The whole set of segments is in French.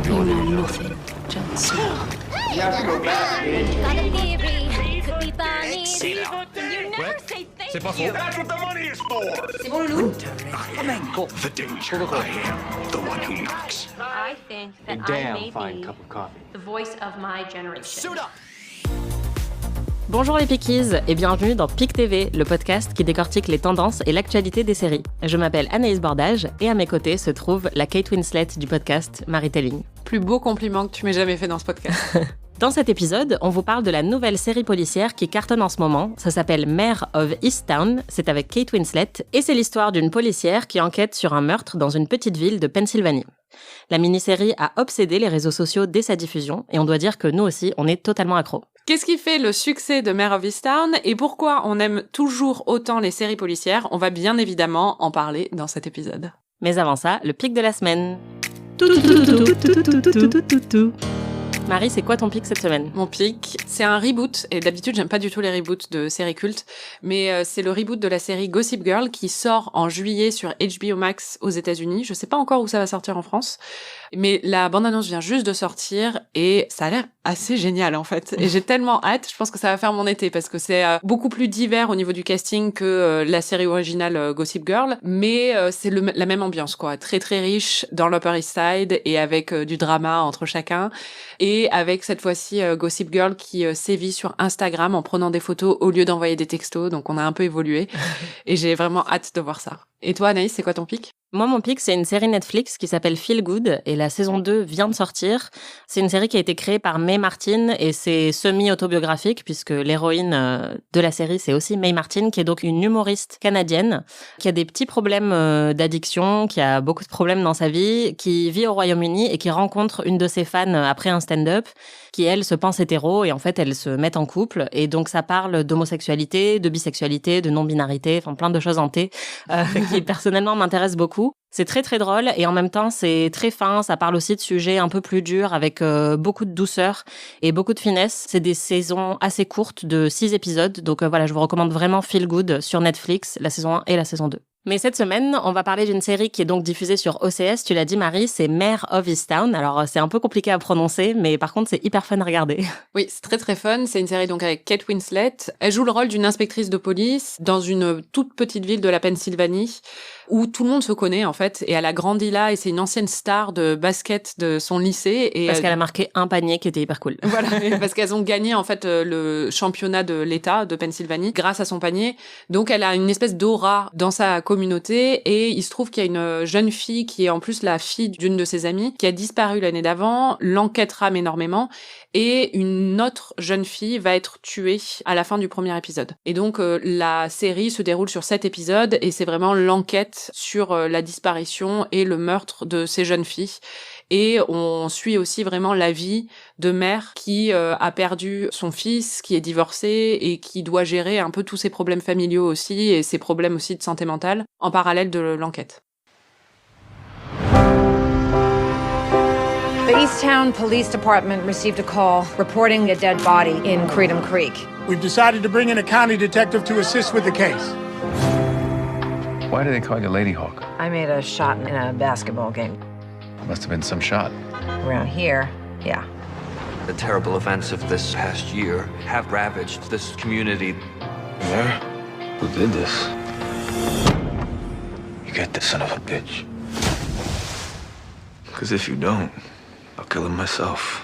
You know nothing, Jon Snow. You have to go back, bitch. Got a theory, could be funny. Sit down. You never say C'est pas thank faux. you. That's what the money is for. C'est bon, Loulou? The danger. I am the one who knocks. I think that I may be the voice of my generation. Bonjour les Pickies et bienvenue dans Pic TV, le podcast qui décortique les tendances et l'actualité des séries. Je m'appelle Anaïs Bordage et à mes côtés se trouve la Kate Winslet du podcast, Marie Telling. Plus beau compliment que tu m'aies jamais fait dans ce podcast. Dans cet épisode, on vous parle de la nouvelle série policière qui cartonne en ce moment. Ça s'appelle Mare of Easttown, c'est avec Kate Winslet et c'est l'histoire d'une policière qui enquête sur un meurtre dans une petite ville de Pennsylvanie. La mini-série a obsédé les réseaux sociaux dès sa diffusion et on doit dire que nous aussi, on est totalement accros. Qu'est-ce qui fait le succès de Mare of Easttown et pourquoi on aime toujours autant les séries policières? On va bien évidemment en parler dans cet épisode. Mais avant ça, le pic de la semaine. Marie, c'est quoi ton pic cette semaine? Mon pic, c'est un reboot, et d'habitude j'aime pas du tout les reboots de séries cultes, mais c'est le reboot de la série Gossip Girl qui sort en juillet sur HBO Max aux États-Unis. Je sais pas encore où ça va sortir en France, mais la bande-annonce vient juste de sortir et ça a l'air assez génial en fait. Et j'ai tellement hâte, je pense que ça va faire mon été parce que c'est beaucoup plus divers au niveau du casting que la série originale Gossip Girl, mais c'est la même ambiance quoi, très très riche dans l'Upper East Side et avec du drama entre chacun. Et avec cette fois-ci Gossip Girl qui sévit sur Instagram en prenant des photos au lieu d'envoyer des textos, donc on a un peu évolué et j'ai vraiment hâte de voir ça. Et toi Anaïs, c'est quoi ton pic? Moi, mon pic, c'est une série Netflix qui s'appelle Feel Good et la saison 2 vient de sortir. C'est une série qui a été créée par Mae Martin et c'est semi-autobiographique puisque l'héroïne de la série, c'est aussi Mae Martin qui est donc une humoriste canadienne qui a des petits problèmes d'addiction, qui a beaucoup de problèmes dans sa vie, qui vit au Royaume-Uni et qui rencontre une de ses fans après un stand-up qui, elle, se pense hétéro et en fait, elles se mettent en couple. Et donc, ça parle d'homosexualité, de bisexualité, de non-binarité, enfin plein de choses en T qui, personnellement, m'intéressent beaucoup. C'est très, très drôle et en même temps, c'est très fin. Ça parle aussi de sujets un peu plus durs avec beaucoup de douceur et beaucoup de finesse. C'est des saisons assez courtes de 6 épisodes. Donc voilà, je vous recommande vraiment Feel Good sur Netflix, la saison 1 et la saison 2. Mais cette semaine, on va parler d'une série qui est donc diffusée sur OCS, tu l'as dit Marie, c'est Mare of Easttown. Alors c'est un peu compliqué à prononcer, mais par contre c'est hyper fun à regarder. Oui, c'est très très fun, c'est une série donc avec Kate Winslet. Elle joue le rôle d'une inspectrice de police dans une toute petite ville de la Pennsylvanie où tout le monde se connaît en fait, et elle a grandi là et c'est une ancienne star de basket de son lycée. Et parce qu'elle a marqué un panier qui était hyper cool. Voilà, parce qu'elles ont gagné en fait le championnat de l'État de Pennsylvanie grâce à son panier. Donc elle a une espèce d'aura dans sa communauté et il se trouve qu'il y a une jeune fille qui est en plus la fille d'une de ses amies qui a disparu l'année d'avant. L'enquête rame énormément et une autre jeune fille va être tuée à la fin du premier épisode. Et donc la série se déroule sur 7 épisodes et c'est vraiment l'enquête sur la disparition et le meurtre de ces jeunes filles. Et on suit aussi vraiment la vie de mère qui a perdu son fils, qui est divorcée et qui doit gérer un peu tous ses problèmes familiaux aussi et ses problèmes aussi de santé mentale en parallèle de l'enquête. The Easttown Police Department received a call reporting a dead body in Creedham Creek. We've decided to bring in a county detective to assist with the case. Why do they call you Lady Hawk? I made a shot in a basketball game. Must have been some shot. Around here, yeah. The terrible events of this past year have ravaged this community. Yeah? Who did this? You get this son of a bitch. Because if you don't, I'll kill him myself.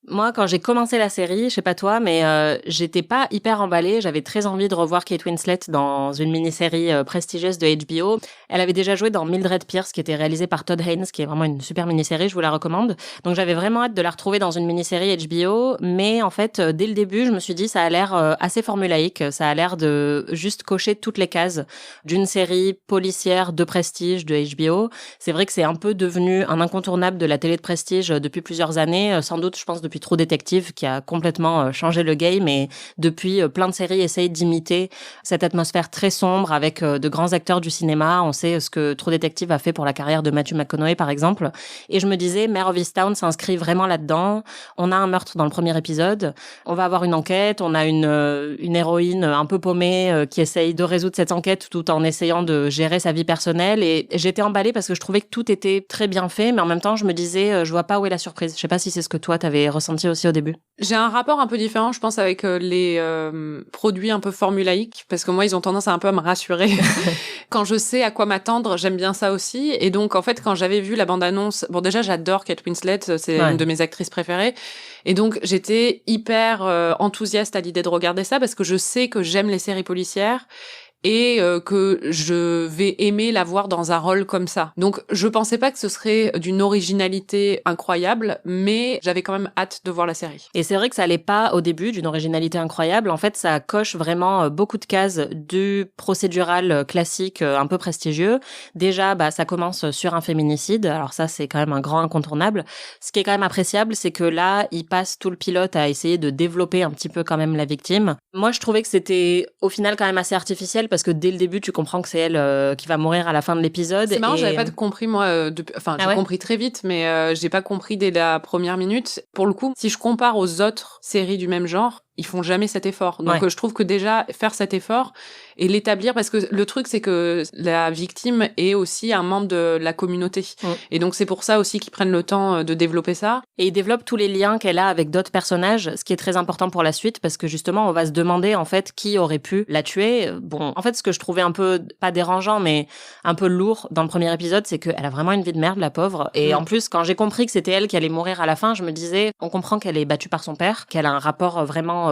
Moi, quand j'ai commencé la série, je sais pas toi, mais j'étais pas hyper emballée. J'avais très envie de revoir Kate Winslet dans une mini-série prestigieuse de HBO. Elle avait déjà joué dans Mildred Pierce, qui était réalisée par Todd Haynes, qui est vraiment une super mini-série, je vous la recommande. Donc j'avais vraiment hâte de la retrouver dans une mini-série HBO, mais en fait, dès le début, je me suis dit, ça a l'air assez formulaïque. Ça a l'air de juste cocher toutes les cases d'une série policière de prestige de HBO. C'est vrai que c'est un peu devenu un incontournable de la télé de prestige depuis plusieurs années, sans doute, je pense, depuis depuis True Detective qui a complètement changé le game, et depuis plein de séries essayent d'imiter cette atmosphère très sombre avec de grands acteurs du cinéma. On sait ce que True Detective a fait pour la carrière de Matthew McConaughey par exemple, et je me disais Mare of Easttown s'inscrit vraiment là-dedans. On a un meurtre dans le premier épisode, on va avoir une enquête, on a une héroïne un peu paumée qui essaye de résoudre cette enquête tout en essayant de gérer sa vie personnelle, et j'étais emballée parce que je trouvais que tout était très bien fait, mais en même temps je me disais je vois pas où est la surprise. Je sais pas si c'est ce que toi t'avais ressenti aussi au début. J'ai un rapport un peu différent, je pense, avec les produits un peu formulaïques, parce que moi ils ont tendance à un peu à me rassurer. Quand je sais à quoi m'attendre, j'aime bien ça aussi, et donc en fait quand j'avais vu la bande-annonce, bon déjà j'adore Kate Winslet, c'est une de mes actrices préférées, et donc j'étais hyper enthousiaste à l'idée de regarder ça parce que je sais que j'aime les séries policières et que je vais aimer la voir dans un rôle comme ça. Donc je pensais pas que ce serait d'une originalité incroyable, mais j'avais quand même hâte de voir la série. Et c'est vrai que ça allait pas au début d'une originalité incroyable. En fait, ça coche vraiment beaucoup de cases du procédural classique un peu prestigieux. Déjà, ça commence sur un féminicide. Alors ça, c'est quand même un grand incontournable. Ce qui est quand même appréciable, c'est que là, il passe tout le pilote à essayer de développer un petit peu quand même la victime. Moi, je trouvais que c'était au final quand même assez artificiel, parce que dès le début, tu comprends que c'est elle qui va mourir à la fin de l'épisode. C'est marrant, j'avais pas compris, moi, j'ai compris très vite, mais j'ai pas compris dès la première minute. Pour le coup, si je compare aux autres séries du même genre, ils font jamais cet effort. Donc je trouve que déjà faire cet effort et l'établir, parce que le truc c'est que la victime est aussi un membre de la communauté. Et donc c'est pour ça aussi qu'ils prennent le temps de développer ça. Et ils développent tous les liens qu'elle a avec d'autres personnages, ce qui est très important pour la suite, parce que justement on va se demander en fait qui aurait pu la tuer. Bon, en fait ce que je trouvais un peu, pas dérangeant, mais un peu lourd dans le premier épisode, c'est qu'elle a vraiment une vie de merde, la pauvre. Et en plus, quand j'ai compris que c'était elle qui allait mourir à la fin, je me disais, on comprend qu'elle est battue par son père, qu'elle a un rapport vraiment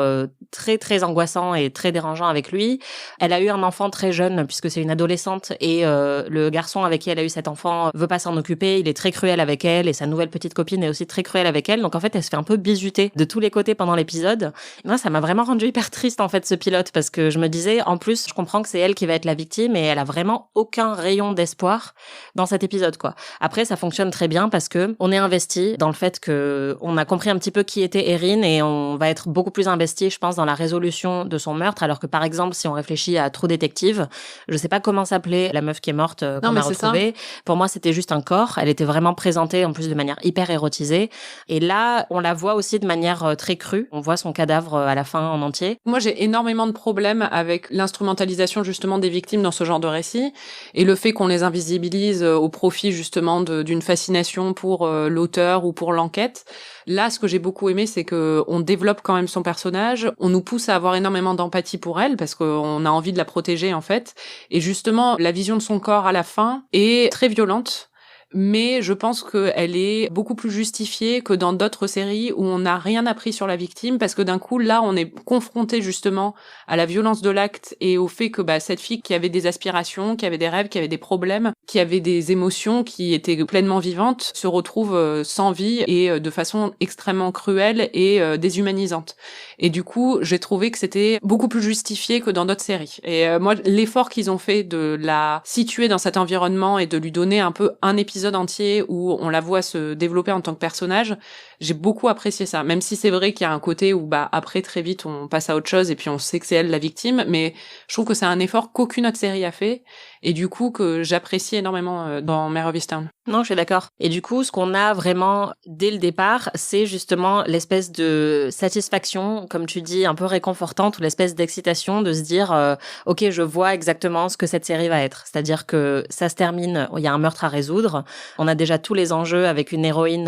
très très angoissant et très dérangeant avec lui. Elle a eu un enfant très jeune puisque c'est une adolescente, et le garçon avec qui elle a eu cet enfant veut pas s'en occuper, il est très cruel avec elle, et sa nouvelle petite copine est aussi très cruelle avec elle. Donc en fait elle se fait un peu bisuter de tous les côtés pendant l'épisode. Et moi ça m'a vraiment rendu hyper triste en fait ce pilote, parce que je me disais en plus je comprends que c'est elle qui va être la victime et elle a vraiment aucun rayon d'espoir dans cet épisode quoi. Après ça fonctionne très bien parce que on est investi dans le fait que on a compris un petit peu qui était Erin, et on va être beaucoup plus investi je pense dans la résolution de son meurtre, alors que par exemple si on réfléchit à True Detective, je sais pas comment s'appelait la meuf qui est morte qu'on a retrouvée. Pour moi c'était juste un corps, elle était vraiment présentée en plus de manière hyper érotisée, et là on la voit aussi de manière très crue, on voit son cadavre à la fin en entier. Moi j'ai énormément de problèmes avec l'instrumentalisation justement des victimes dans ce genre de récit, et le fait qu'on les invisibilise au profit justement d'une fascination pour l'auteur ou pour l'enquête. Là, ce que j'ai beaucoup aimé, c'est que on développe quand même son personnage, on nous pousse à avoir énormément d'empathie pour elle, parce qu'on a envie de la protéger, en fait. Et justement, la vision de son corps à la fin est très violente. Mais je pense qu'elle est beaucoup plus justifiée que dans d'autres séries où on n'a rien appris sur la victime, parce que d'un coup, là, on est confronté justement à la violence de l'acte et au fait que cette fille qui avait des aspirations, qui avait des rêves, qui avait des problèmes, qui avait des émotions, qui étaient pleinement vivantes, se retrouve sans vie et de façon extrêmement cruelle et déshumanisante. Et du coup, j'ai trouvé que c'était beaucoup plus justifié que dans d'autres séries. Et moi, l'effort qu'ils ont fait de la situer dans cet environnement et de lui donner un peu un épisode entier où on la voit se développer en tant que personnage, j'ai beaucoup apprécié ça. Même si c'est vrai qu'il y a un côté où après très vite on passe à autre chose et puis on sait que c'est elle la victime, mais je trouve que c'est un effort qu'aucune autre série a fait, et du coup que j'apprécie énormément dans Mare of Easttown. Non, je suis d'accord. Et du coup, ce qu'on a vraiment dès le départ, c'est justement l'espèce de satisfaction, comme tu dis, un peu réconfortante, ou l'espèce d'excitation de se dire ok, je vois exactement ce que cette série va être. C'est-à-dire que ça se termine, il y a un meurtre à résoudre. On a déjà tous les enjeux avec une héroïne,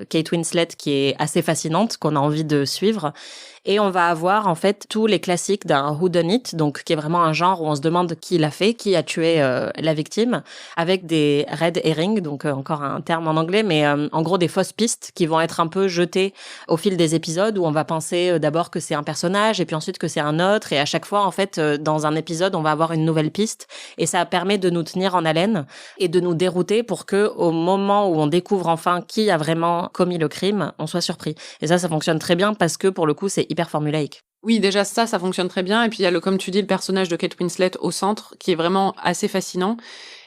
Kate Winslet, qui est assez fascinante, qu'on a envie de suivre. Et on va avoir en fait tous les classiques d'un whodunit, donc qui est vraiment un genre où on se demande qui l'a fait, qui a tué la victime, avec des red herring, donc encore un terme en anglais, mais en gros des fausses pistes qui vont être un peu jetées au fil des épisodes, où on va penser d'abord que c'est un personnage et puis ensuite que c'est un autre, et à chaque fois en fait dans un épisode on va avoir une nouvelle piste, et ça permet de nous tenir en haleine et de nous dérouter pour que au moment où on découvre enfin qui a vraiment commis le crime, on soit surpris. Et ça fonctionne très bien parce que pour le coup c'est hyper formulaïque. Oui, déjà ça fonctionne très bien. Et puis il y a comme tu dis, le personnage de Kate Winslet au centre, qui est vraiment assez fascinant.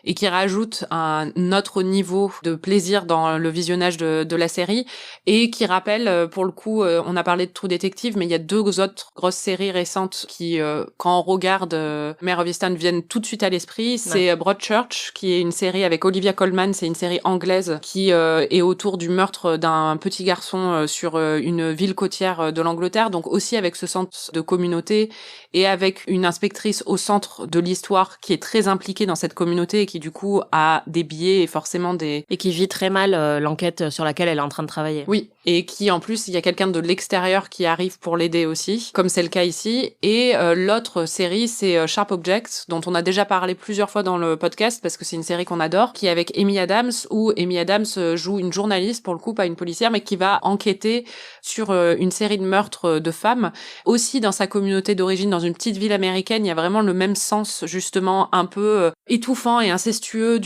et qui rajoute un autre niveau de plaisir dans le visionnage de la série et qui rappelle, pour le coup, on a parlé de True Detective, mais il y a 2 autres grosses séries récentes qui, quand on regarde Mare of Easttown, viennent tout de suite à l'esprit. C'est Broadchurch, qui est une série avec Olivia Colman, c'est une série anglaise qui est autour du meurtre d'un petit garçon sur une ville côtière de l'Angleterre, donc aussi avec ce sens de communauté et avec une inspectrice au centre de l'histoire qui est très impliquée dans cette communauté et qui du coup a des biais et forcément des... Et qui vit très mal l'enquête sur laquelle elle est en train de travailler. Oui, et qui en plus, il y a quelqu'un de l'extérieur qui arrive pour l'aider aussi, comme c'est le cas ici. Et l'autre série, c'est Sharp Objects, dont on a déjà parlé plusieurs fois dans le podcast, parce que c'est une série qu'on adore, qui est avec Amy Adams, où Amy Adams joue une journaliste, pour le coup, pas une policière, mais qui va enquêter sur une série de meurtres de femmes. Aussi, dans sa communauté d'origine, dans une petite ville américaine, il y a vraiment le même sens, justement, un peu étouffant et incestueux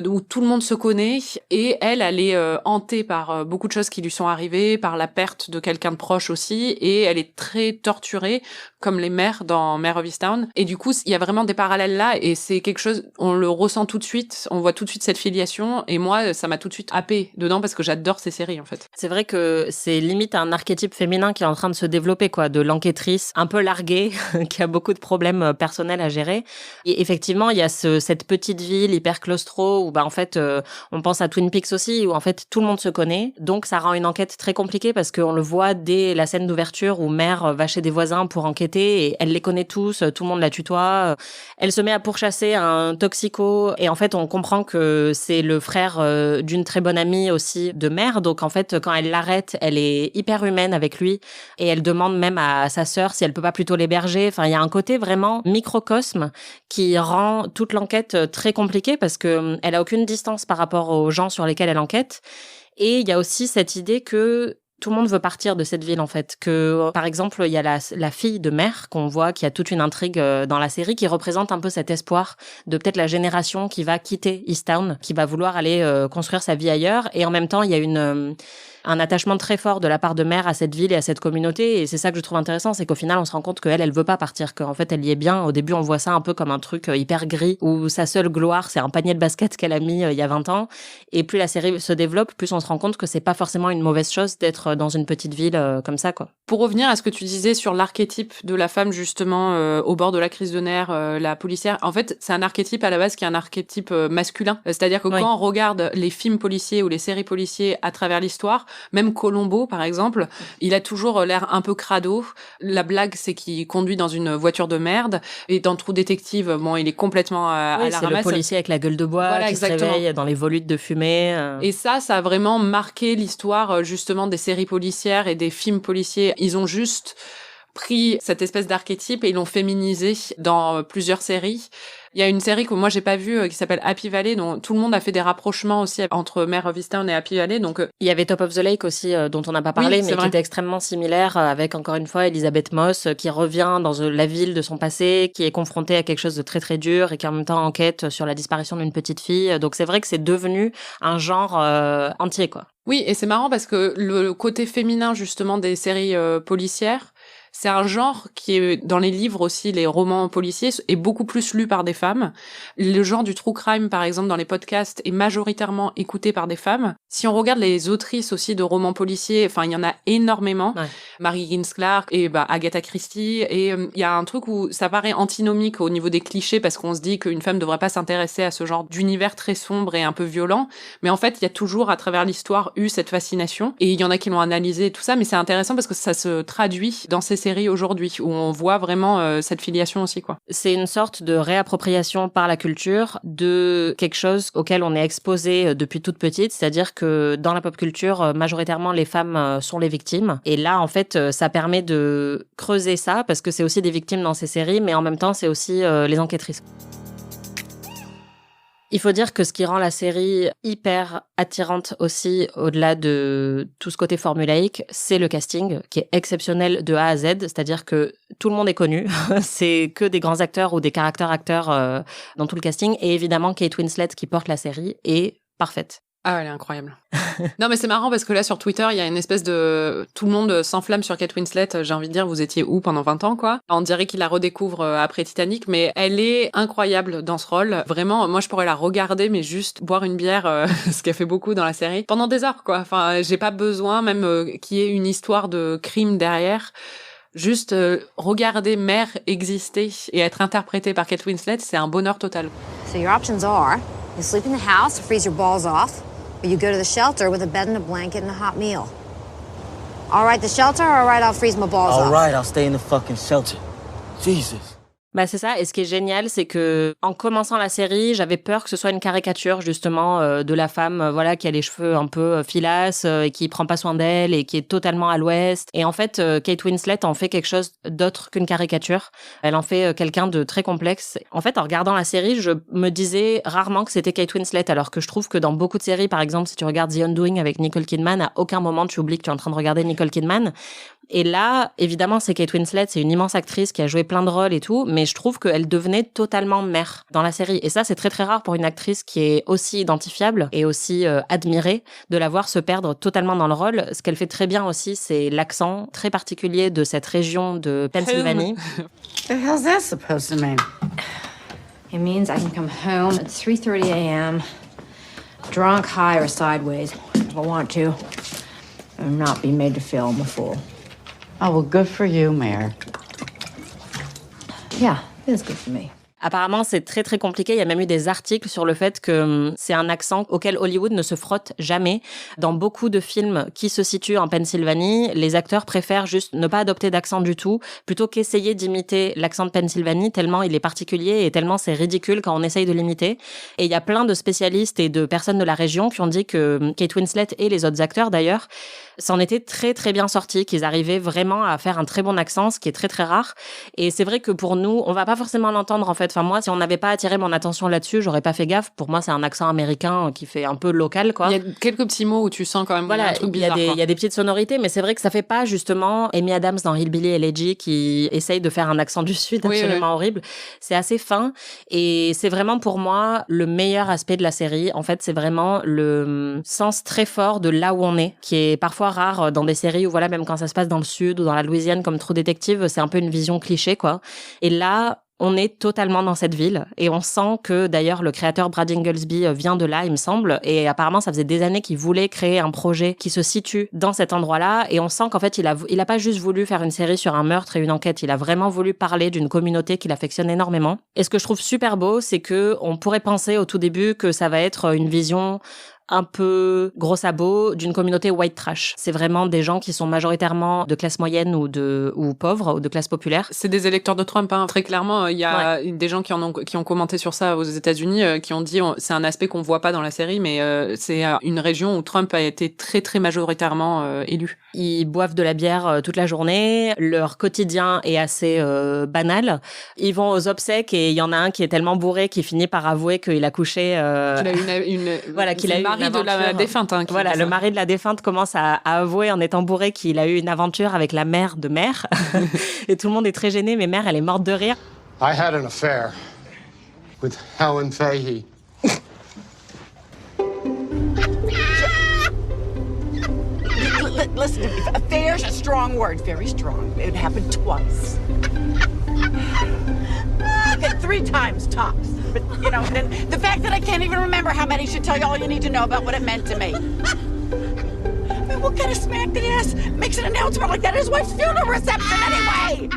où tout le monde se connaît. Et elle est hantée par beaucoup de choses qui lui sont arrivées, par la perte de quelqu'un de proche aussi, et elle est très torturée, comme les mères dans Mare of Easttown. Et du coup, il y a vraiment des parallèles là, et c'est quelque chose, on le ressent tout de suite, on voit tout de suite cette filiation, et moi, ça m'a tout de suite happée dedans, parce que j'adore ces séries, en fait. C'est vrai que c'est limite un archétype féminin qui est en train de se développer, quoi, de l'enquêtrice un peu larguée, qui a beaucoup de problèmes personnels à gérer. Et effectivement, il y a cette petite ville hyper claustro, où en fait, on pense à Twin Peaks aussi, où en fait, tout le monde se connaît. Donc, ça rend une enquête très compliquée, parce qu'on le voit dès la scène d'ouverture où Mère va chez des voisins pour enquêter, et elle les connaît tous, tout le monde la tutoie. Elle se met à pourchasser un toxico, et en fait, on comprend que c'est le frère d'une très bonne amie aussi de Mère. Donc, en fait, quand elle l'arrête, elle est hyper humaine avec lui, et elle demande même à sa sœur si elle peut pas plutôt l'héberger. Enfin, il y a un côté vraiment microcosme qui rend toute l'enquête très compliquée, parce que elle a aucune distance par rapport aux gens sur lesquels elle enquête. Et il y a aussi cette idée que tout le monde veut partir de cette ville, en fait. Que, par exemple, il y a la fille de Mère qu'on voit, qui a toute une intrigue dans la série, qui représente un peu cet espoir de peut-être la génération qui va quitter Easttown, qui va vouloir aller construire sa vie ailleurs. Et en même temps, il y a un attachement très fort de la part de Mère à cette ville et à cette communauté, et c'est ça que je trouve intéressant, c'est qu'au final on se rend compte qu'elle veut pas partir, qu'en fait elle y est bien. Au début on voit ça un peu comme un truc hyper gris, où sa seule gloire c'est un panier de basket qu'elle a mis il y a 20 ans, et plus la série se développe, plus on se rend compte que c'est pas forcément une mauvaise chose d'être dans une petite ville comme ça, quoi. Pour revenir à ce que tu disais sur l'archétype de la femme justement au bord de la crise de nerfs, la policière, en fait c'est un archétype à la base qui est un archétype masculin, c'est-à-dire que quand on regarde les films policiers ou les séries policiers à travers l'histoire, même Columbo, par exemple, il a toujours l'air un peu crado. La blague, c'est qu'il conduit dans une voiture de merde. Et dans True Detective, bon, il est complètement à la ramasse. C'est le policier avec la gueule de bois, voilà, qui exactement. se réveille dans les volutes de fumée. Et ça a vraiment marqué l'histoire, justement, des séries policières et des films policiers. Ils ont juste pris cette espèce d'archétype et ils l'ont féminisé dans plusieurs séries. Il y a une série que moi j'ai pas vue qui s'appelle Happy Valley, dont tout le monde a fait des rapprochements aussi entre Mare of Easttown et Happy Valley. Donc il y avait Top of the Lake aussi dont on n'a pas parlé, mais qui était extrêmement similaire, avec encore une fois Elisabeth Moss qui revient dans la ville de son passé, qui est confrontée à quelque chose de très très dur et qui en même temps enquête sur la disparition d'une petite fille. Donc c'est vrai que c'est devenu un genre entier, quoi. Oui, et c'est marrant parce que le côté féminin justement des séries policières, c'est un genre qui est dans les livres aussi, les romans policiers, est beaucoup plus lu par des femmes. Le genre du true crime, par exemple, dans les podcasts, est majoritairement écouté par des femmes. Si on regarde les autrices aussi de romans policiers, enfin, il y en a énormément. Ouais. Mary Higgins Clark et Agatha Christie. Et il y a un truc où ça paraît antinomique au niveau des clichés, parce qu'on se dit qu'une femme devrait pas s'intéresser à ce genre d'univers très sombre et un peu violent. Mais en fait, il y a toujours, à travers l'histoire, eu cette fascination. Et il y en a qui l'ont analysé et tout ça, mais c'est intéressant parce que ça se traduit dans ces séries aujourd'hui, où on voit vraiment cette filiation aussi, quoi. C'est une sorte de réappropriation par la culture de quelque chose auquel on est exposé depuis toute petite, c'est-à-dire que dans la pop culture, majoritairement les femmes sont les victimes. Et là, en fait, ça permet de creuser ça, parce que c'est aussi des victimes dans ces séries, mais en même temps, c'est aussi les enquêtrices. Il faut dire que ce qui rend la série hyper attirante aussi, au-delà de tout ce côté formulaïque, c'est le casting qui est exceptionnel de A à Z, c'est-à-dire que tout le monde est connu, c'est que des grands acteurs ou des caractères acteurs dans tout le casting, et évidemment Kate Winslet qui porte la série est parfaite. Ah, elle est incroyable. Non, mais c'est marrant parce que là, sur Twitter, il y a une espèce de... Tout le monde s'enflamme sur Kate Winslet. J'ai envie de dire, vous étiez où pendant 20 ans, quoi? On dirait qu'il la redécouvre après Titanic, mais elle est incroyable dans ce rôle. Vraiment, moi, je pourrais la regarder, mais juste boire une bière, ce qu'elle fait beaucoup dans la série, pendant des heures, quoi. Enfin, j'ai pas besoin, même qu'il y ait une histoire de crime derrière. Juste regarder Mère exister et être interprétée par Kate Winslet, c'est un bonheur total. So your options are, you sleep in the house, freeze your balls off, or you go to the shelter with a bed and a blanket and a hot meal. All right, the shelter, or all right, I'll freeze my balls off. All right, I'll stay in the fucking shelter. Jesus. Bah c'est ça, et ce qui est génial, c'est que en commençant la série, j'avais peur que ce soit une caricature justement de la femme voilà qui a les cheveux un peu filasses et qui prend pas soin d'elle et qui est totalement à l'ouest. Et en fait, Kate Winslet en fait quelque chose d'autre qu'une caricature. Elle en fait quelqu'un de très complexe. En fait, en regardant la série, je me disais rarement que c'était Kate Winslet, alors que je trouve que dans beaucoup de séries, par exemple, si tu regardes The Undoing avec Nicole Kidman, à aucun moment tu oublies que tu es en train de regarder Nicole Kidman. Et là, évidemment, c'est Kate Winslet, c'est une immense actrice qui a joué plein de rôles et tout, mais je trouve qu'elle devenait totalement mère dans la série. Et ça, c'est très très rare pour une actrice qui est aussi identifiable et aussi admirée, de la voir se perdre totalement dans le rôle. Ce qu'elle fait très bien aussi, c'est l'accent très particulier de cette région de Pennsylvanie. The hell's that supposed to mean? It means I can come home at 3:30 a.m., drunk, high, or sideways, if I want to, and not be made to feel I'm a fool. Oh, well, good for you, Mayor. Yeah, it is good for me. Apparemment, c'est très très compliqué. Il y a même eu des articles sur le fait que c'est un accent auquel Hollywood ne se frotte jamais. Dans beaucoup de films qui se situent en Pennsylvanie, les acteurs préfèrent juste ne pas adopter d'accent du tout, plutôt qu'essayer d'imiter l'accent de Pennsylvanie, tellement il est particulier et tellement c'est ridicule quand on essaye de l'imiter. Et il y a plein de spécialistes et de personnes de la région qui ont dit que Kate Winslet et les autres acteurs d'ailleurs s'en étaient très très bien sortis, qu'ils arrivaient vraiment à faire un très bon accent, ce qui est très très rare. Et c'est vrai que pour nous, on va pas forcément l'entendre en fait. Enfin moi, si on n'avait pas attiré mon attention là-dessus, j'aurais pas fait gaffe. Pour moi, c'est un accent américain qui fait un peu local, quoi. Il y a quelques petits mots où tu sens quand même voilà, un truc bizarre. Il y a des petites sonorités, mais c'est vrai que ça fait pas justement Amy Adams dans Hillbilly Elegy qui essaye de faire un accent du Sud absolument horrible. C'est assez fin et c'est vraiment pour moi le meilleur aspect de la série. En fait, c'est vraiment le sens très fort de là où on est, qui est parfois rare dans des séries où voilà, même quand ça se passe dans le Sud ou dans la Louisiane comme True Detective, c'est un peu une vision cliché, quoi. Et là, on est totalement dans cette ville et on sent que d'ailleurs le créateur Brad Inglesby vient de là, il me semble, et apparemment ça faisait des années qu'il voulait créer un projet qui se situe dans cet endroit-là et on sent qu'en fait il a pas juste voulu faire une série sur un meurtre et une enquête, il a vraiment voulu parler d'une communauté qu'il affectionne énormément. Et ce que je trouve super beau, c'est que on pourrait penser au tout début que ça va être une vision un peu gros sabot d'une communauté white trash. C'est vraiment des gens qui sont majoritairement de classe moyenne ou pauvres ou de classe populaire. C'est des électeurs de Trump, hein. Très clairement. Il y a des gens qui ont commenté sur ça aux États-Unis, qui ont dit c'est un aspect qu'on voit pas dans la série, mais c'est une région où Trump a été très très majoritairement élu. Ils boivent de la bière toute la journée. Leur quotidien est assez banal. Ils vont aux obsèques et il y en a un qui est tellement bourré qu'il finit par avouer qu'il a couché. Qu'il a eu mari de la défunte. Hein, voilà, le mari de la défunte commence à avouer en étant bourré qu'il a eu une aventure avec la mère de Mère. Et tout le monde est très gêné, mais Mère, elle est morte de rire. I had an affair with Helen Fahey. Listen, affair's a strong word, very strong. It happened twice. Okay, 3 times tops. But, you know, then the fact that I can't even remember how many should tell you all you need to know about what it meant to me. I mean, what kind of smack the ass makes an announcement like that at his wife's funeral reception anyway?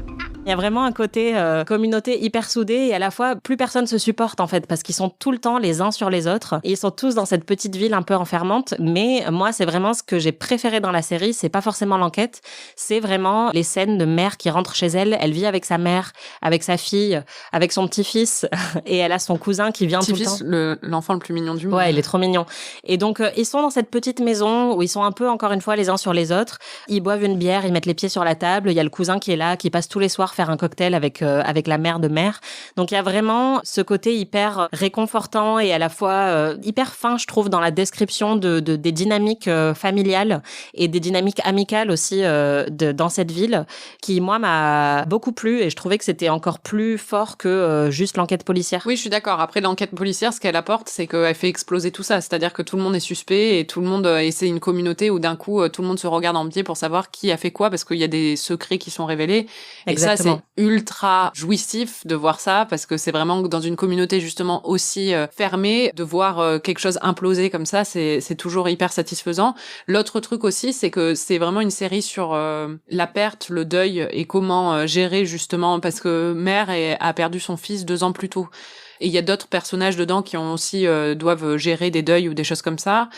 Il y a vraiment un côté communauté hyper soudée et à la fois plus personne se supporte en fait parce qu'ils sont tout le temps les uns sur les autres et ils sont tous dans cette petite ville un peu enfermante. Mais moi, c'est vraiment ce que j'ai préféré dans la série, c'est pas forcément l'enquête, c'est vraiment les scènes de Mère qui rentre chez elle. Elle vit avec sa mère, avec sa fille, avec son petit-fils et elle a son cousin qui vient tout le temps. L'enfant le plus mignon du monde. Ouais, il est trop mignon. Et donc ils sont dans cette petite maison où ils sont un peu encore une fois les uns sur les autres. Ils boivent une bière, ils mettent les pieds sur la table. Il y a le cousin qui est là, qui passe tous les soirs faire un cocktail avec la mère de Mère. Donc il y a vraiment ce côté hyper réconfortant et à la fois hyper fin, je trouve, dans la description des dynamiques familiales et des dynamiques amicales aussi dans cette ville, qui moi m'a beaucoup plu et je trouvais que c'était encore plus fort que juste l'enquête policière. Oui, je suis d'accord. Après, l'enquête policière, ce qu'elle apporte, c'est qu'elle fait exploser tout ça. C'est-à-dire que tout le monde est suspect et tout le monde, et c'est une communauté où d'un coup, tout le monde se regarde en biais pour savoir qui a fait quoi, parce qu'il y a des secrets qui sont révélés. Exactement. Et ça, c'est ultra jouissif de voir ça, parce que c'est vraiment dans une communauté justement aussi fermée, de voir quelque chose imploser comme ça, c'est toujours hyper satisfaisant. L'autre truc aussi, c'est que c'est vraiment une série sur la perte, le deuil et comment gérer justement, parce que Mère a perdu son fils 2 ans plus tôt. Et il y a d'autres personnages dedans qui ont aussi doivent gérer des deuils ou des choses comme ça.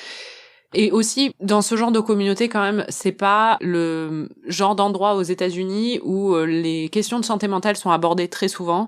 Et aussi, dans ce genre de communauté, quand même, c'est pas le genre d'endroit aux États-Unis où les questions de santé mentale sont abordées très souvent,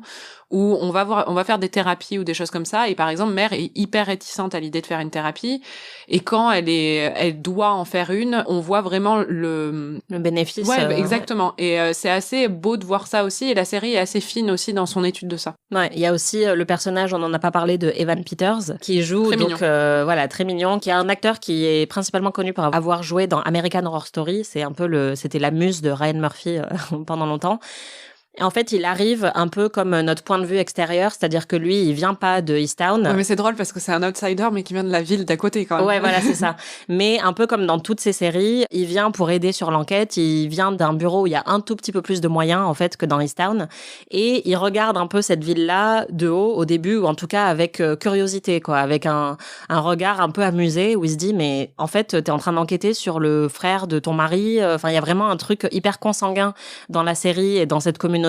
où on va faire des thérapies ou des choses comme ça. Et par exemple, Mère est hyper réticente à l'idée de faire une thérapie. Et quand elle doit en faire une, on voit vraiment le bénéfice. Ouais, exactement. Et c'est assez beau de voir ça aussi. Et la série est assez fine aussi dans son étude de ça. Ouais, il y a aussi le personnage, on en a pas parlé, de Evan Peters, qui joue très donc voilà, très mignon, qui est un acteur qui est principalement connu pour avoir joué dans American Horror Story. C'est un peu c'était la muse de Ryan Murphy pendant longtemps. Et en fait, il arrive un peu comme notre point de vue extérieur, c'est-à-dire que lui, il vient pas de Easttown. Ouais, mais c'est drôle parce que c'est un outsider, mais qui vient de la ville d'à côté quand même. Ouais, voilà, c'est ça. Mais un peu comme dans toutes ces séries, il vient pour aider sur l'enquête, il vient d'un bureau où il y a un tout petit peu plus de moyens, en fait, que dans Easttown. Et il regarde un peu cette ville-là de haut, au début, ou en tout cas avec curiosité, quoi, avec un regard un peu amusé, où il se dit, mais en fait, t'es en train d'enquêter sur le frère de ton mari. Enfin, il y a vraiment un truc hyper consanguin dans la série et dans cette communauté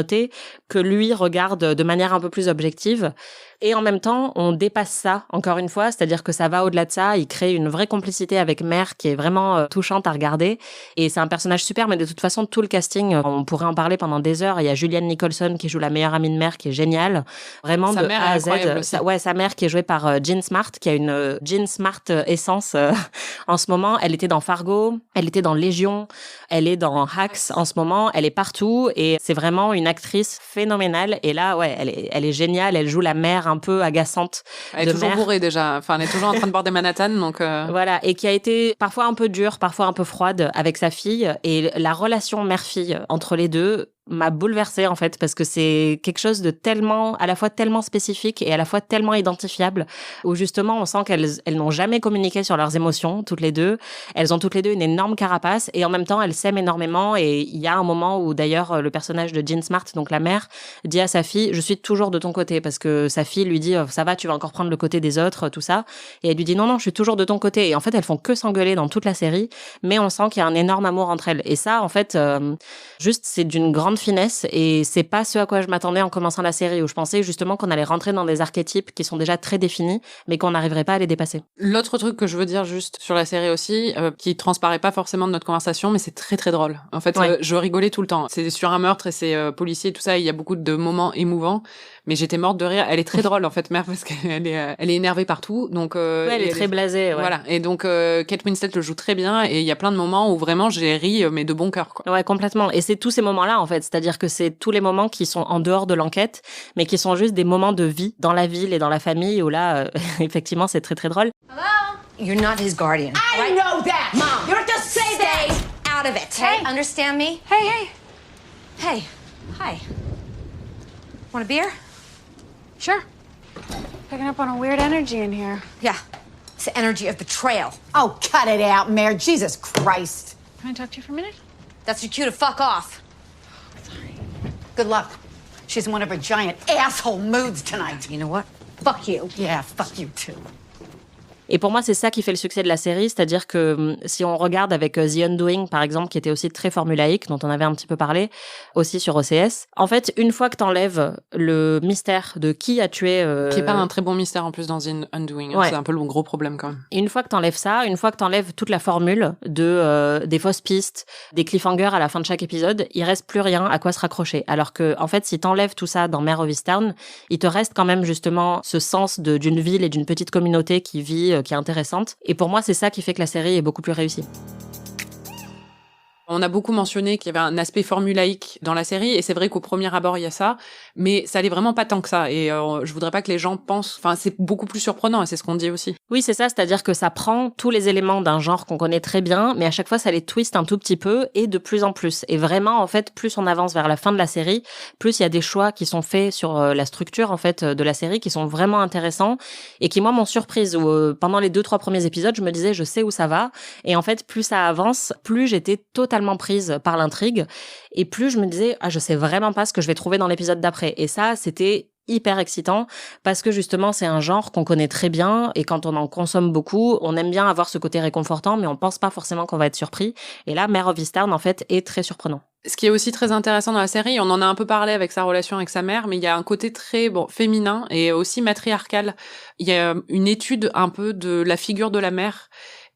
que lui regarde de manière un peu plus objective. Et en même temps, on dépasse ça, encore une fois, c'est-à-dire que ça va au-delà de ça, il crée une vraie complicité avec Mère qui est vraiment touchante à regarder, et c'est un personnage super, mais de toute façon, tout le casting, on pourrait en parler pendant des heures. Il y a Julianne Nicholson qui joue la meilleure amie de Mère, qui est géniale, vraiment sa de mère A à Z. Sa mère qui est jouée par Jean Smart, qui a une Jean Smart essence en ce moment. Elle était dans Fargo, elle était dans Légion, elle est dans Hacks en ce moment, elle est partout, et c'est vraiment une actrice phénoménale, et là, ouais, elle est géniale, elle joue la mère un peu agaçante. Elle est toujours bourrée déjà. Enfin, elle est toujours en train de boire des Manhattan, donc. Voilà, et qui a été parfois un peu dure, parfois un peu froide avec sa fille, et la relation mère-fille entre les deux m'a bouleversée en fait, parce que c'est quelque chose de tellement, à la fois tellement spécifique et à la fois tellement identifiable, où justement on sent qu'elles n'ont jamais communiqué sur leurs émotions, toutes les deux. Elles ont toutes les deux une énorme carapace, et en même temps elles s'aiment énormément. Et il y a un moment où d'ailleurs le personnage de Jean Smart, donc la mère, dit à sa fille, je suis toujours de ton côté, parce que sa fille lui dit, ça va, tu vas encore prendre le côté des autres, tout ça. Et elle lui dit, non, je suis toujours de ton côté. Et en fait elles font que s'engueuler dans toute la série, mais on sent qu'il y a un énorme amour entre elles. Et ça en fait, juste c'est d'une grande finesse, et c'est pas ce à quoi je m'attendais en commençant la série, où je pensais justement qu'on allait rentrer dans des archétypes qui sont déjà très définis, mais qu'on n'arriverait pas à les dépasser. L'autre truc que je veux dire juste sur la série aussi, qui transparaît pas forcément de notre conversation, mais c'est très très drôle. En fait, ouais. Je rigolais tout le temps. C'est sur un meurtre et c'est policier et tout ça, il y a beaucoup de moments émouvants, mais j'étais morte de rire. Elle est très drôle en fait, Mère, parce qu'elle est énervée partout, donc ouais, elle est très blasée. Ouais. Voilà, et donc Kate Winslet le joue très bien, et il y a plein de moments où vraiment j'ai ri, mais de bon cœur, quoi. Ouais, complètement. Et c'est tous ces moments-là en fait, c'est-à-dire que c'est tous les moments qui sont en dehors de l'enquête, mais qui sont juste des moments de vie dans la ville et dans la famille, où là, effectivement, c'est très très drôle. Hello? You're not his guardian. I know that! Mom! You're just say that! Out of it. Hey. Okay? Understand me? Hey. Hey. Hi. Want a beer? Sure. Picking up on a weird energy in here. Yeah. It's the energy of betrayal. Oh, cut it out, Mare. Jesus Christ. Can I talk to you for a minute? That's your cue to fuck off. Sorry. Good luck. She's in one of her giant asshole moods tonight. You know what? Fuck you. Yeah, fuck you too. Et pour moi, c'est ça qui fait le succès de la série, c'est-à-dire que si on regarde avec The Undoing, par exemple, qui était aussi très formulaïque, dont on avait un petit peu parlé, aussi sur OCS, en fait, une fois que t'enlèves le mystère de qui a tué... Qui est pas un très bon mystère en plus dans The Undoing, hein, ouais. C'est un peu le gros problème quand même. Une fois que t'enlèves ça, une fois que t'enlèves toute la formule de des fausses pistes, des cliffhangers à la fin de chaque épisode, il reste plus rien à quoi se raccrocher. Alors que, en fait, si t'enlèves tout ça dans Mare of Easttown, il te reste quand même justement ce sens d'une ville et d'une petite communauté qui vit, qui est intéressante. Et pour moi, c'est ça qui fait que la série est beaucoup plus réussie. On a beaucoup mentionné qu'il y avait un aspect formulaïque dans la série, et c'est vrai qu'au premier abord, il y a ça, mais ça allait vraiment pas tant que ça, et je voudrais pas que les gens pensent... Enfin, c'est beaucoup plus surprenant, et c'est ce qu'on dit aussi. Oui, c'est ça, c'est-à-dire que ça prend tous les éléments d'un genre qu'on connaît très bien, mais à chaque fois, ça les twiste un tout petit peu, et de plus en plus. Et vraiment, en fait, plus on avance vers la fin de la série, plus il y a des choix qui sont faits sur la structure, en fait, de la série, qui sont vraiment intéressants, et qui, moi, m'ont surprise, où pendant les 2-3 premiers épisodes, je me disais, je sais où ça va, et en fait, plus ça avance, plus j'étais totalement prise par l'intrigue et plus je me disais je sais vraiment pas ce que je vais trouver dans l'épisode d'après, et ça c'était hyper excitant parce que justement c'est un genre qu'on connaît très bien et quand on en consomme beaucoup on aime bien avoir ce côté réconfortant mais on pense pas forcément qu'on va être surpris, et là Mare of Easttown en fait est très surprenant. Ce qui est aussi très intéressant dans la série, on en a un peu parlé avec sa relation avec sa mère, mais il y a un côté très féminin et aussi matriarcal. Il y a une étude un peu de la figure de la mère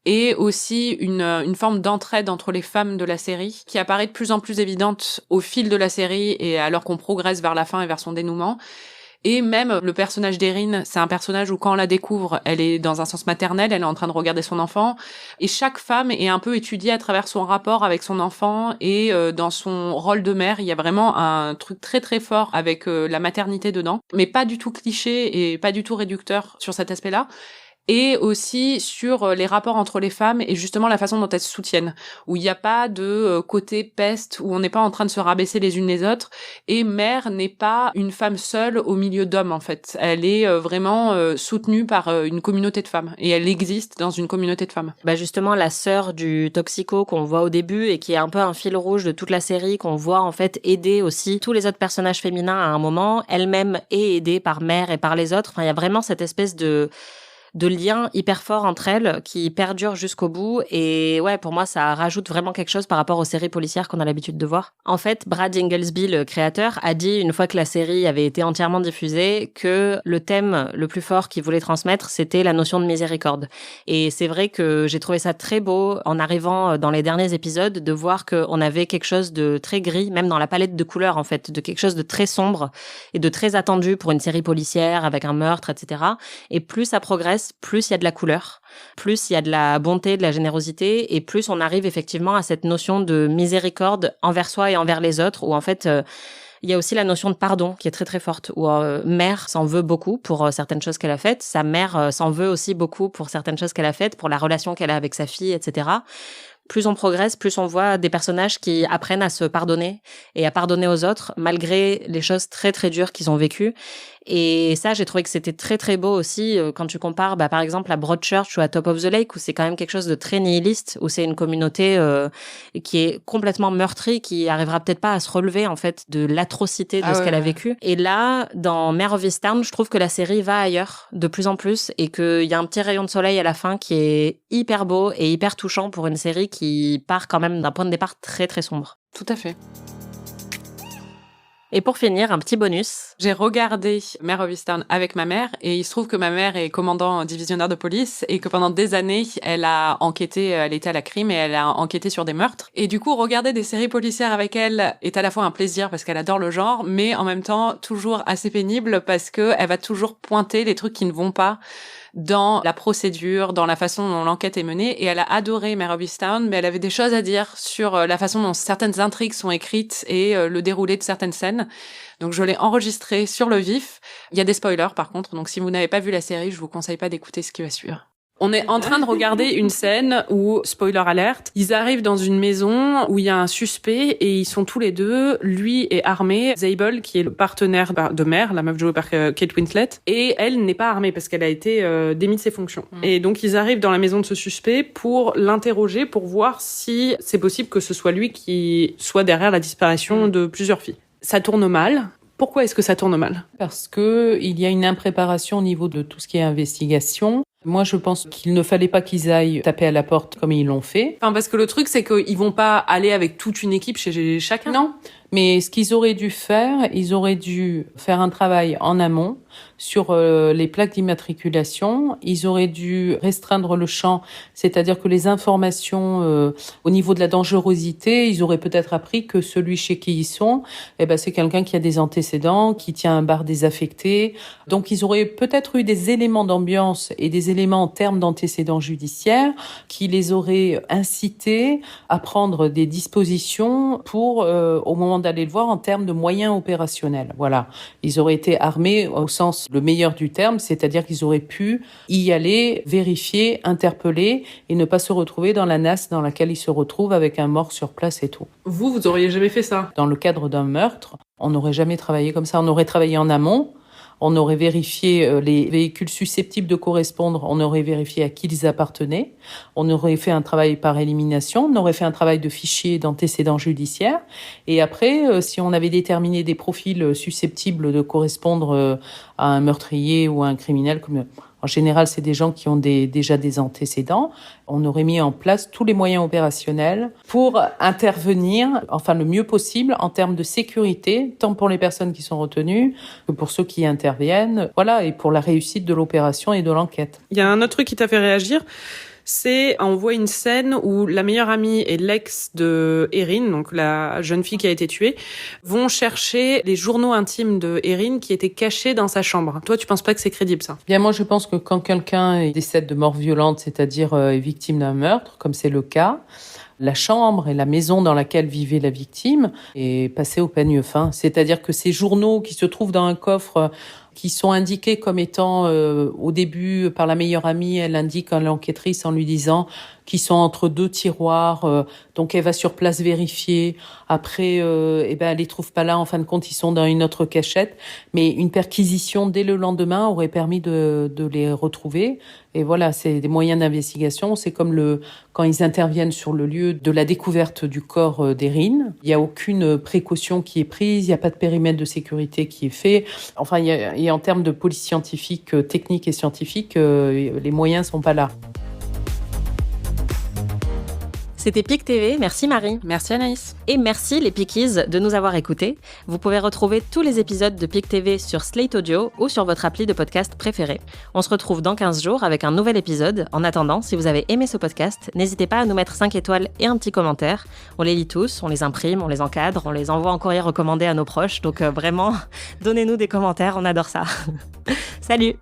et aussi une forme d'entraide entre les femmes de la série qui apparaît de plus en plus évidente au fil de la série et alors qu'on progresse vers la fin et vers son dénouement. Et même le personnage d'Erin, c'est un personnage où quand on la découvre, elle est dans un sens maternel, elle est en train de regarder son enfant. Et chaque femme est un peu étudiée à travers son rapport avec son enfant et dans son rôle de mère. Il y a vraiment un truc très très fort avec la maternité dedans, mais pas du tout cliché et pas du tout réducteur sur cet aspect-là. Et aussi sur les rapports entre les femmes et justement la façon dont elles se soutiennent, où il n'y a pas de côté peste, où on n'est pas en train de se rabaisser les unes les autres, et Mère n'est pas une femme seule au milieu d'hommes en fait. Elle est vraiment soutenue par une communauté de femmes, et elle existe dans une communauté de femmes. Justement, la sœur du toxico qu'on voit au début et qui est un peu un fil rouge de toute la série, qu'on voit en fait aider aussi tous les autres personnages féminins à un moment, elle-même est aidée par Mère et par les autres. Enfin, il y a vraiment cette espèce de lien hyper fort entre elles qui perdure jusqu'au bout, et ouais, pour moi ça rajoute vraiment quelque chose par rapport aux séries policières qu'on a l'habitude de voir. En fait, Brad Inglesby, le créateur, a dit une fois que la série avait été entièrement diffusée que le thème le plus fort qu'il voulait transmettre c'était la notion de miséricorde, et c'est vrai que j'ai trouvé ça très beau en arrivant dans les derniers épisodes de voir qu'on avait quelque chose de très gris, même dans la palette de couleurs en fait, de quelque chose de très sombre et de très attendu pour une série policière avec un meurtre, etc. Et plus ça progresse, plus il y a de la couleur, plus il y a de la bonté, de la générosité, et plus on arrive effectivement à cette notion de miséricorde envers soi et envers les autres, où en fait il y a aussi la notion de pardon qui est très très forte, où Mère s'en veut beaucoup pour certaines choses qu'elle a faites, sa mère s'en veut aussi beaucoup pour certaines choses qu'elle a faites, pour la relation qu'elle a avec sa fille, etc. Plus on progresse, plus on voit des personnages qui apprennent à se pardonner et à pardonner aux autres malgré les choses très très dures qu'ils ont vécues. Et ça, j'ai trouvé que c'était très très beau aussi quand tu compares par exemple à Broadchurch ou à Top of the Lake, où c'est quand même quelque chose de très nihiliste, où c'est une communauté qui est complètement meurtrie, qui arrivera peut-être pas à se relever en fait de l'atrocité de ce qu'elle a vécu. Et là, dans Mare of Easttown, je trouve que la série va ailleurs de plus en plus, et qu'il y a un petit rayon de soleil à la fin qui est hyper beau et hyper touchant pour une série qui part quand même d'un point de départ très très sombre. Tout à fait. Et pour finir, un petit bonus. J'ai regardé Mare of Easttown avec ma mère, et il se trouve que ma mère est commandant divisionnaire de police et que pendant des années, elle a enquêté, elle était à la crime et elle a enquêté sur des meurtres. Et du coup, regarder des séries policières avec elle est à la fois un plaisir parce qu'elle adore le genre, mais en même temps toujours assez pénible parce que elle va toujours pointer les trucs qui ne vont pas dans la procédure, dans la façon dont l'enquête est menée, et elle a adoré Mare of Easttown, mais elle avait des choses à dire sur la façon dont certaines intrigues sont écrites et le déroulé de certaines scènes. Donc je l'ai enregistré sur le vif. Il y a des spoilers par contre, donc si vous n'avez pas vu la série, je vous conseille pas d'écouter ce qui va suivre. On est en train de regarder une scène où, spoiler alert, ils arrivent dans une maison où il y a un suspect et ils sont tous les deux, lui est armé, Zabel qui est le partenaire de Mère, la meuf jouée par Kate Winslet, et elle n'est pas armée parce qu'elle a été démise de ses fonctions. Et donc ils arrivent dans la maison de ce suspect pour l'interroger, pour voir si c'est possible que ce soit lui qui soit derrière la disparition de plusieurs filles. Ça tourne mal. Pourquoi est-ce que ça tourne mal ? Parce que il y a une impréparation au niveau de tout ce qui est investigation. Moi, je pense qu'il ne fallait pas qu'ils aillent taper à la porte comme ils l'ont fait. Enfin, parce que le truc, c'est qu'ils vont pas aller avec toute une équipe chez chacun. Mais ce qu'ils auraient dû faire, ils auraient dû faire un travail en amont sur les plaques d'immatriculation. Ils auraient dû restreindre le champ, c'est-à-dire que les informations au niveau de la dangerosité, ils auraient peut-être appris que celui chez qui ils sont, c'est quelqu'un qui a des antécédents, qui tient un bar désaffecté. Donc ils auraient peut-être eu des éléments d'ambiance et des éléments en termes d'antécédents judiciaires qui les auraient incités à prendre des dispositions pour, au moment d'aller le voir, en termes de moyens opérationnels. Voilà. Ils auraient été armés au sens le meilleur du terme, c'est-à-dire qu'ils auraient pu y aller, vérifier, interpeller et ne pas se retrouver dans la nasse dans laquelle ils se retrouvent avec un mort sur place et tout. Vous auriez jamais fait ça? Dans le cadre d'un meurtre, on n'aurait jamais travaillé comme ça. On aurait travaillé en amont. On aurait vérifié les véhicules susceptibles de correspondre, on aurait vérifié à qui ils appartenaient, on aurait fait un travail par élimination, on aurait fait un travail de fichier d'antécédents judiciaires, et après, si on avait déterminé des profils susceptibles de correspondre à un meurtrier ou à un criminel, comme en général c'est des gens qui ont déjà des antécédents, on aurait mis en place tous les moyens opérationnels pour intervenir, le mieux possible en termes de sécurité, tant pour les personnes qui sont retenues que pour ceux qui interviennent, et pour la réussite de l'opération et de l'enquête. Il y a un autre truc qui t'a fait réagir, on voit une scène où la meilleure amie et l'ex de Erin, donc la jeune fille qui a été tuée, vont chercher les journaux intimes de Erin qui étaient cachés dans sa chambre. Toi, tu penses pas que c'est crédible, ça? Bien, moi, je pense que quand quelqu'un décède de mort violente, c'est-à-dire est victime d'un meurtre, comme c'est le cas, la chambre et la maison dans laquelle vivait la victime est passée au peigne fin. C'est-à-dire que ces journaux qui se trouvent dans un coffre, qui sont indiqués comme étant, au début, par la meilleure amie, elle indique à l'enquêtrice en lui disant qu'ils sont entre 2 tiroirs, donc elle va sur place vérifier. Après, elle les trouve pas là, en fin de compte, ils sont dans une autre cachette. Mais une perquisition dès le lendemain aurait permis de les retrouver. Et voilà, c'est des moyens d'investigation. C'est comme quand ils interviennent sur le lieu de la découverte du corps d'Erin. Il y a aucune précaution qui est prise, il y a pas de périmètre de sécurité qui est fait. Enfin, il y a en termes de police scientifique, technique et scientifique, les moyens sont pas là. C'était PIC TV, merci Marie. Merci Anaïs. Et merci les Pickies de nous avoir écoutés. Vous pouvez retrouver tous les épisodes de PIC TV sur Slate Audio ou sur votre appli de podcast préférée. On se retrouve dans 15 jours avec un nouvel épisode. En attendant, si vous avez aimé ce podcast, n'hésitez pas à nous mettre 5 étoiles et un petit commentaire. On les lit tous, on les imprime, on les encadre, on les envoie en courrier recommandé à nos proches. Donc vraiment, donnez-nous des commentaires, on adore ça. Salut!